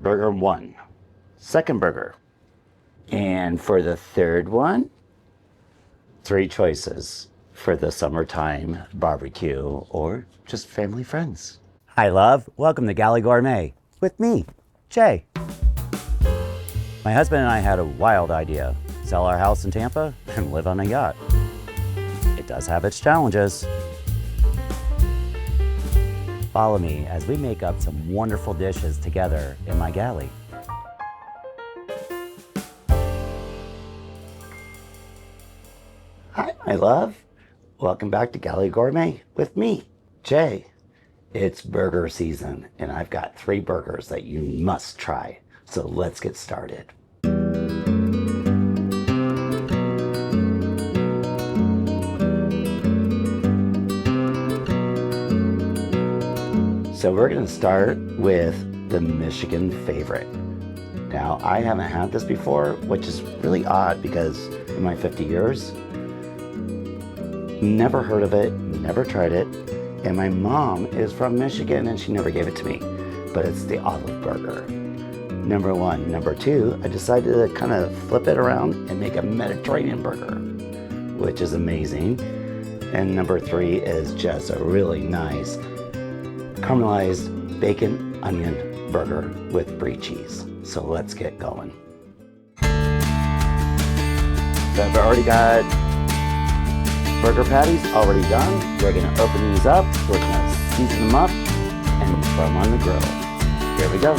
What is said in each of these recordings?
burger 1, second burger. And for the third one, 3 choices for the summertime barbecue or just family friends. Hi, love. Welcome to Galley Gourmet with me, Jay. My husband and I had a wild idea: sell our house in Tampa and live on a yacht. It does have its challenges. Follow me as we make up some wonderful dishes together in my galley. Hi, my love. Welcome back to Galley Gourmet with me, Jay. It's burger season, and I've got 3 burgers that you must try. So let's get started. So we're going to start with the Michigan favorite. Now, I haven't had this before, which is really odd because in my 50 years, never heard of it, never tried it. And my mom is from Michigan and she never gave it to me, but it's the olive burger. Number 1. Number 2, I decided to kind of flip it around and make a Mediterranean burger, which is amazing. And number 3 is just a really nice caramelized bacon onion burger with Brie cheese. So let's get going. So I've already got burger patties already done. We're gonna open these up, we're gonna season them up and throw them on the grill. Here we go.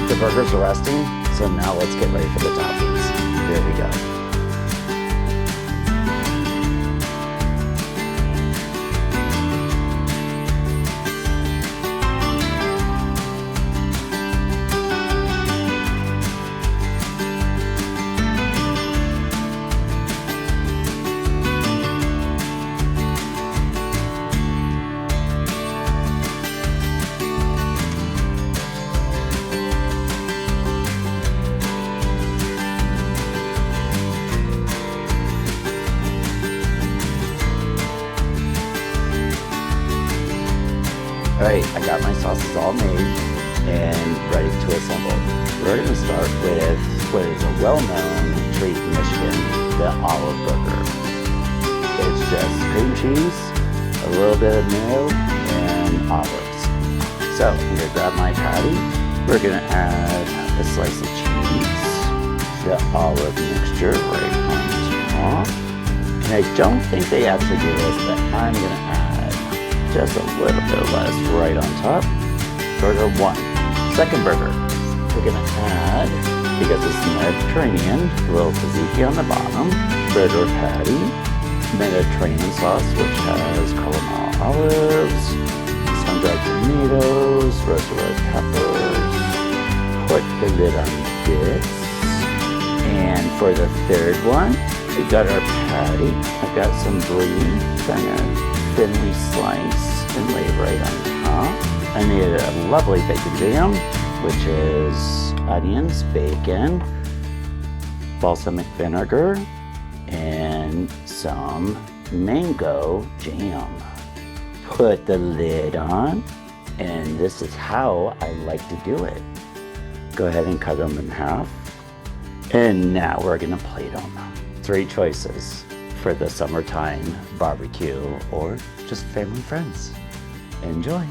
The burgers are resting, so now let's get ready for the toppings. Here we go. Alright, I got my sauces all made and ready to assemble. We're going to start with what is a well-known treat in Michigan, the olive burger. It's just cream cheese, a little bit of mayo, and olives. So I'm going to grab my patty. We're going to add a slice of cheese, the olive mixture right on top. And I don't think they actually do this, but I'm going to add just a little bit less right on top. Burger 1, second burger. We're gonna add, because it's Mediterranean, a little tzatziki on the bottom, burger patty, Mediterranean sauce, which has Kalamata olives, sun-dried tomatoes, roasted red peppers. Put the lid on this. And for the third one, we got our patty. I've got some Brie, kind of thinly sliced and laid right on top. I made a lovely bacon jam, which is onions, bacon, balsamic vinegar, and some mango jam. Put the lid on, and this is how I like to do it. Go ahead and cut them in half. And now we're gonna plate them. 3 choices for the summertime barbecue or just family friends. Enjoy.